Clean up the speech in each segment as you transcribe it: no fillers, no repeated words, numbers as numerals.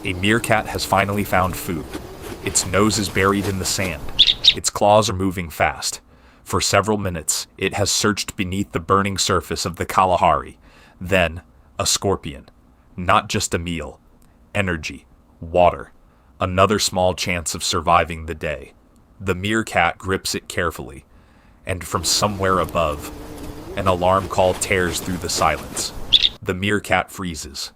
A meerkat has finally found food. Its nose is buried in the sand. Its claws are moving fast. For several minutes, it has searched beneath the burning surface of the Kalahari. Then, a scorpion. Not just a meal. Energy. Water. Another small chance of surviving the day. The meerkat grips it carefully. And from somewhere above, an alarm call tears through the silence. The meerkat freezes.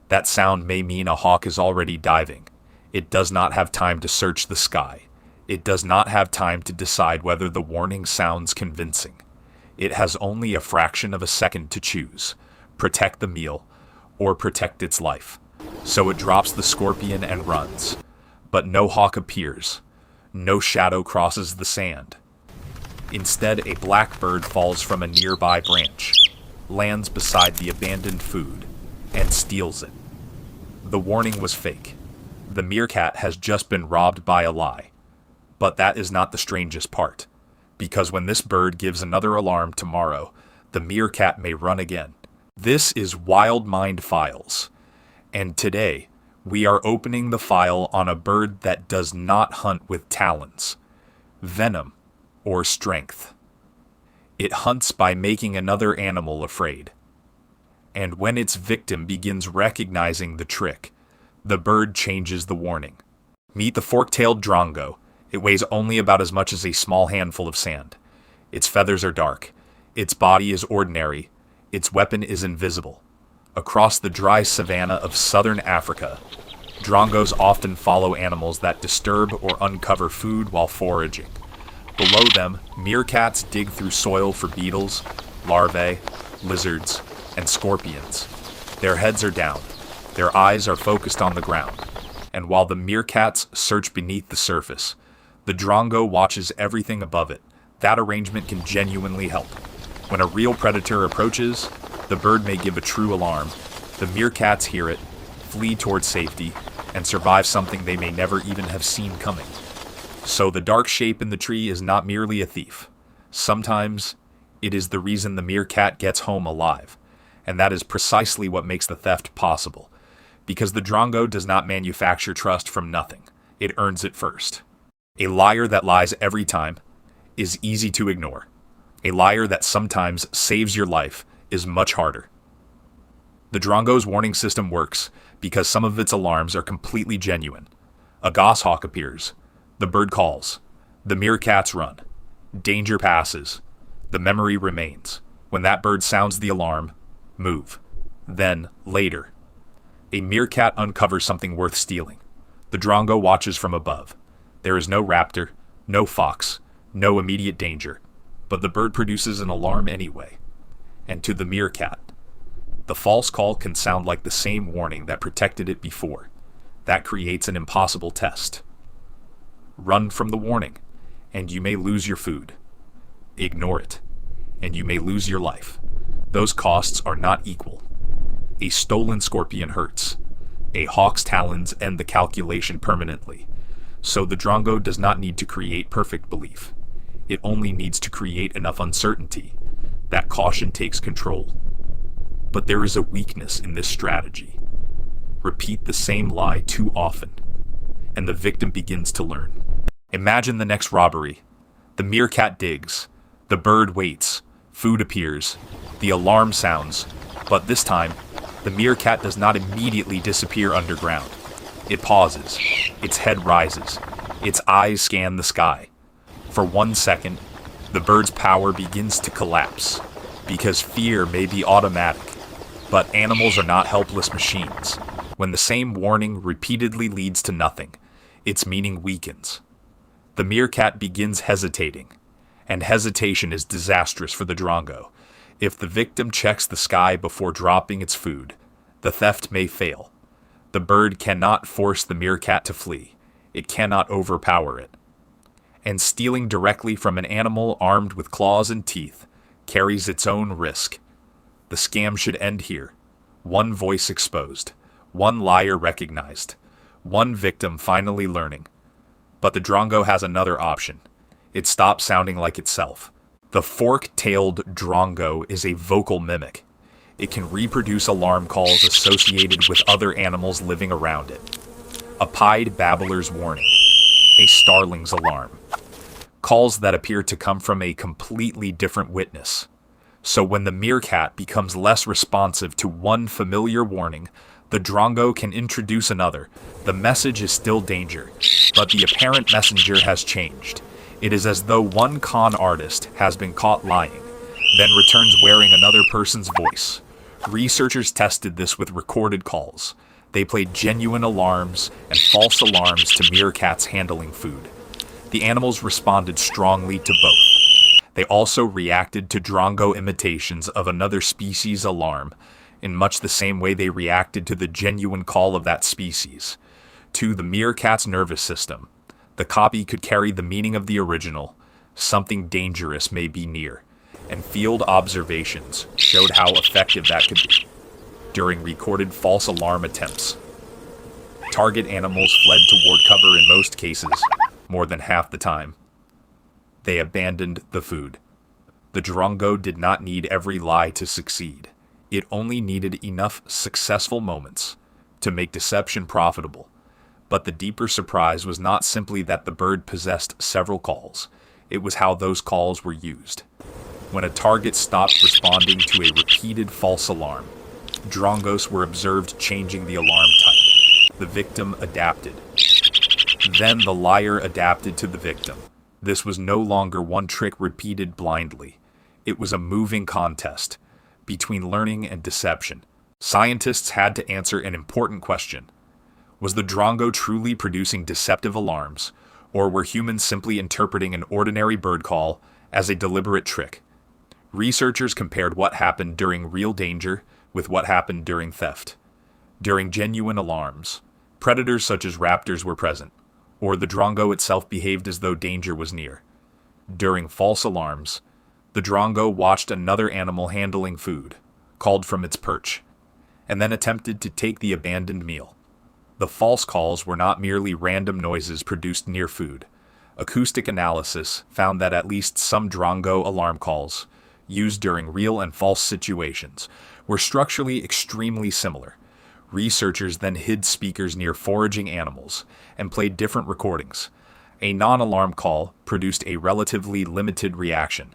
That sound may mean a hawk is already diving. It does not have time to search the sky. It does not have time to decide whether the warning sounds convincing. It has only a fraction of a second to choose. Protect the meal, or protect its life. So it drops the scorpion and runs. But no hawk appears. No shadow crosses the sand. Instead, a blackbird falls from a nearby branch, lands beside the abandoned food, and steals it. The warning was fake. The meerkat has just been robbed by a lie. But that is not the strangest part, because when this bird gives another alarm tomorrow, the meerkat may run again. This is Wild Mind Files, and today we are opening the file on a bird that does not hunt with talons, venom, or strength. It hunts by making another animal afraid. And when its victim begins recognizing the trick, the bird changes the warning. Meet the fork-tailed Drongo. It weighs only about as much as a small handful of sand. Its feathers are dark. Its body is ordinary. Its weapon is invisible. Across the dry savanna of southern Africa, Drongos often follow animals that disturb or uncover food while foraging. Below them, meerkats dig through soil for beetles, larvae, lizards, and scorpions. Their heads are down. Their eyes are focused on the ground. And while the meerkats search beneath the surface, the Drongo watches everything above it. That arrangement can genuinely help. When a real predator approaches, the bird may give a true alarm. The meerkats hear it, flee towards safety, and survive something they may never even have seen coming. So the dark shape in the tree is not merely a thief. Sometimes, it is the reason the meerkat gets home alive. And that is precisely what makes the theft possible. Because the Drongo does not manufacture trust from nothing. It earns it first. A liar that lies every time is easy to ignore. A liar that sometimes saves your life is much harder. The Drongo's warning system works because some of its alarms are completely genuine. A goshawk appears. The bird calls. The meerkats run. Danger passes. The memory remains. When that bird sounds the alarm, move. Then, later, a meerkat uncovers something worth stealing. The Drongo watches from above. There is no raptor, no fox, no immediate danger, but the bird produces an alarm anyway. And to the meerkat, the false call can sound like the same warning that protected it before. That creates an impossible test. Run from the warning, and you may lose your food. Ignore it, and you may lose your life. Those costs are not equal. A stolen scorpion hurts. A hawk's talons end the calculation permanently. So the Drongo does not need to create perfect belief. It only needs to create enough uncertainty that caution takes control. But there is a weakness in this strategy. Repeat the same lie too often, and the victim begins to learn. Imagine the next robbery. The meerkat digs. The bird waits. Food appears. The alarm sounds. But this time, the meerkat does not immediately disappear underground. It pauses. Its head rises. Its eyes scan the sky. For 1 second, the bird's power begins to collapse, because fear may be automatic, but animals are not helpless machines. When the same warning repeatedly leads to nothing, its meaning weakens. The meerkat begins hesitating, and hesitation is disastrous for the Drongo. If the victim checks the sky before dropping its food, the theft may fail. The bird cannot force the meerkat to flee. It cannot overpower it. And stealing directly from an animal armed with claws and teeth carries its own risk. The scam should end here. One voice exposed. One liar recognized. One victim finally learning. But the Drongo has another option. It stops sounding like itself. The fork-tailed Drongo is a vocal mimic. It can reproduce alarm calls associated with other animals living around it. A pied babbler's warning. A starling's alarm. Calls that appear to come from a completely different witness. So when the meerkat becomes less responsive to one familiar warning, the drongo can introduce another. The message is still danger, but the apparent messenger has changed. It is as though one con artist has been caught lying, then returns wearing another person's voice. Researchers tested this with recorded calls. They played genuine alarms and false alarms to meerkats handling food. The animals responded strongly to both. They also reacted to drongo imitations of another species' alarm, in much the same way they reacted to the genuine call of that species. To the meerkat's nervous system, the copy could carry the meaning of the original. Something dangerous may be near, and field observations showed how effective that could be. During recorded false alarm attempts, target animals fled toward cover in most cases, more than half the time. They abandoned the food. The drongo did not need every lie to succeed. It only needed enough successful moments to make deception profitable. But the deeper surprise was not simply that the bird possessed several calls. It was how those calls were used. When a target stopped responding to a repeated false alarm, drongos were observed changing the alarm type. The victim adapted. Then the liar adapted to the victim. This was no longer one trick repeated blindly. It was a moving contest between learning and deception. Scientists had to answer an important question. Was the drongo truly producing deceptive alarms, or were humans simply interpreting an ordinary bird call as a deliberate trick? Researchers compared what happened during real danger with what happened during theft. During genuine alarms, predators such as raptors were present, or the drongo itself behaved as though danger was near. During false alarms, the drongo watched another animal handling food, called from its perch, and then attempted to take the abandoned meal. The false calls were not merely random noises produced near food. Acoustic analysis found that at least some drongo alarm calls, used during real and false situations, were structurally extremely similar. Researchers then hid speakers near foraging animals and played different recordings. A non-alarm call produced a relatively limited reaction,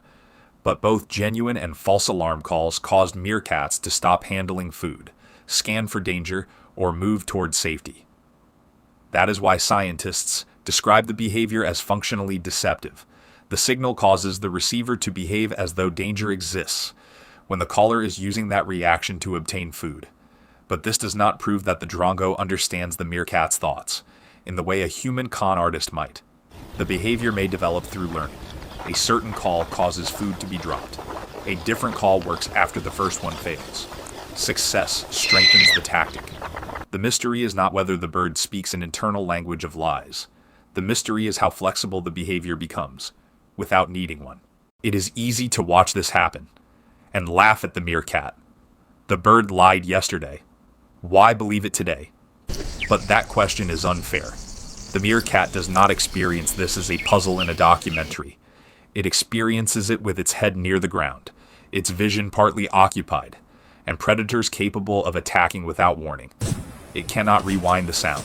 but both genuine and false alarm calls caused meerkats to stop handling food, scan for danger, or move toward safety. That is why scientists describe the behavior as functionally deceptive. The signal causes the receiver to behave as though danger exists, when the caller is using that reaction to obtain food. But this does not prove that the drongo understands the meerkat's thoughts, in the way a human con artist might. The behavior may develop through learning. A certain call causes food to be dropped. A different call works after the first one fails. Success strengthens the tactic. The mystery is not whether the bird speaks an internal language of lies. The mystery is how flexible the behavior becomes, without needing one. It is easy to watch this happen, and laugh at the meerkat. The bird lied yesterday. Why believe it today? But that question is unfair. The meerkat does not experience this as a puzzle in a documentary. It experiences it with its head near the ground, its vision partly occupied, and predators capable of attacking without warning. It cannot rewind the sound.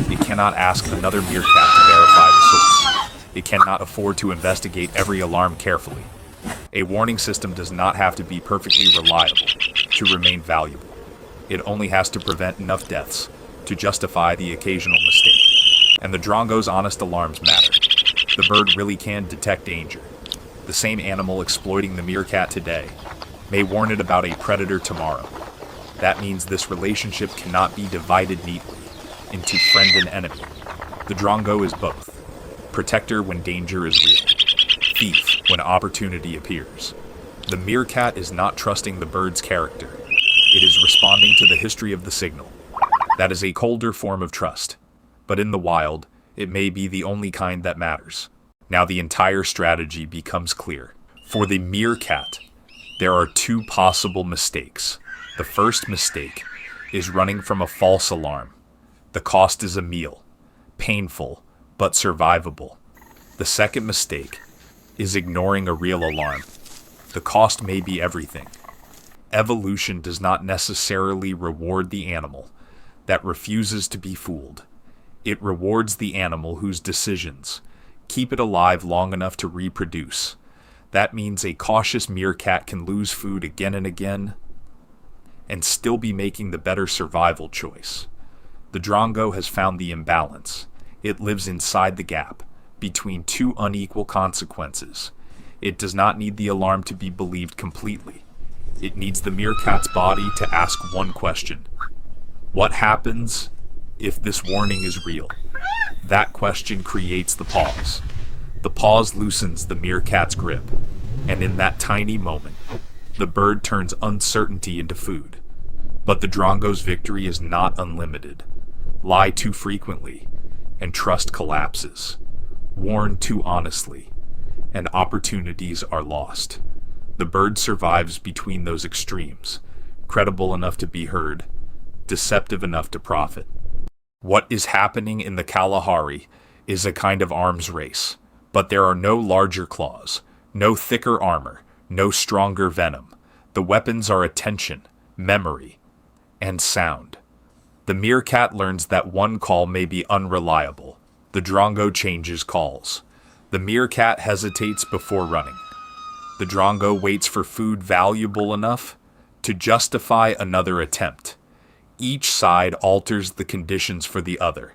It cannot ask another meerkat to verify the source. It cannot afford to investigate every alarm carefully. A warning system does not have to be perfectly reliable to remain valuable. It only has to prevent enough deaths to justify the occasional mistake. And the drongo's honest alarms matter. The bird really can detect danger. The same animal exploiting the meerkat today may warn it about a predator tomorrow. That means this relationship cannot be divided neatly into friend and enemy. The drongo is both. Protector when danger is real. Thief when opportunity appears. The meerkat is not trusting the bird's character. It is responding to the history of the signal. That is a colder form of trust. But in the wild, it may be the only kind that matters. Now the entire strategy becomes clear. For the meerkat, there are two possible mistakes. The first mistake is running from a false alarm. The cost is a meal. Painful, but survivable. The second mistake is ignoring a real alarm. The cost may be everything. Evolution does not necessarily reward the animal that refuses to be fooled. It rewards the animal whose decisions keep it alive long enough to reproduce. That means a cautious meerkat can lose food again and again and still be making the better survival choice. The drongo has found the imbalance. It lives inside the gap between two unequal consequences. It does not need the alarm to be believed completely. It needs the meerkat's body to ask one question. What happens if this warning is real? That question creates the pause. The pause loosens the meerkat's grip, and in that tiny moment, the bird turns uncertainty into food. But the drongo's victory is not unlimited. Lie too frequently, and trust collapses. Warn too honestly, and opportunities are lost. The bird survives between those extremes, credible enough to be heard, deceptive enough to profit. What is happening in the Kalahari is a kind of arms race, but there are no larger claws, no thicker armor, no stronger venom. The weapons are attention, memory, and sound. The meerkat learns that one call may be unreliable. The drongo changes calls. The meerkat hesitates before running. The drongo waits for food valuable enough to justify another attempt. Each side alters the conditions for the other,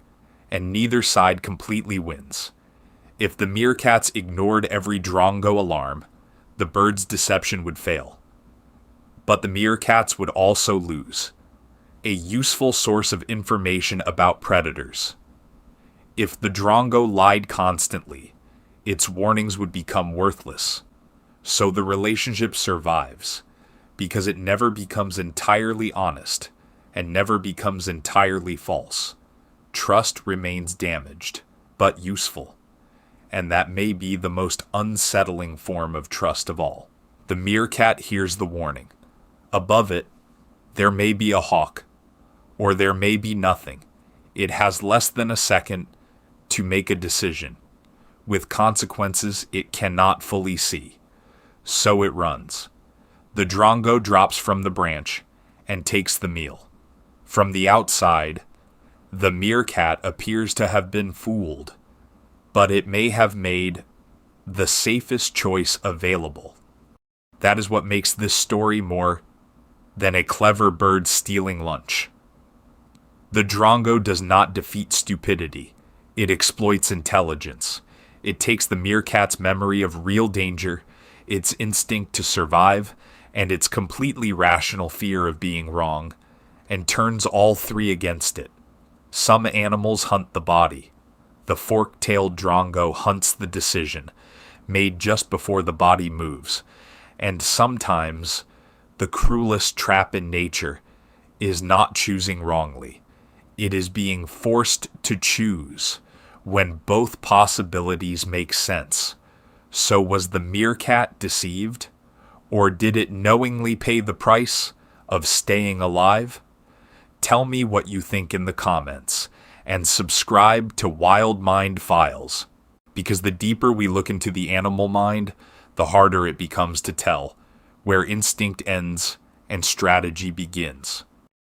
and neither side completely wins. If the meerkats ignored every drongo alarm, the bird's deception would fail. But the meerkats would also lose a useful source of information about predators. If the drongo lied constantly, its warnings would become worthless. So the relationship survives, because it never becomes entirely honest and never becomes entirely false. Trust remains damaged, but useful. And that may be the most unsettling form of trust of all. The meerkat hears the warning. Above it, there may be a hawk, or there may be nothing. It has less than a second to make a decision, with consequences it cannot fully see. So it runs. The drongo drops from the branch and takes the meal. From the outside, the meerkat appears to have been fooled, but it may have made the safest choice available. That is what makes this story more than a clever bird stealing lunch. The drongo does not defeat stupidity. It exploits intelligence. It takes the meerkat's memory of real danger, its instinct to survive, and its completely rational fear of being wrong, and turns all three against it. Some animals hunt the body. The fork-tailed drongo hunts the decision, made just before the body moves. And sometimes, the cruelest trap in nature is not choosing wrongly. It is being forced to choose when both possibilities make sense. So was the meerkat deceived? Or did it knowingly pay the price of staying alive? Tell me what you think in the comments, and subscribe to Wild Mind Files, because the deeper we look into the animal mind, the harder it becomes to tell where instinct ends and strategy begins.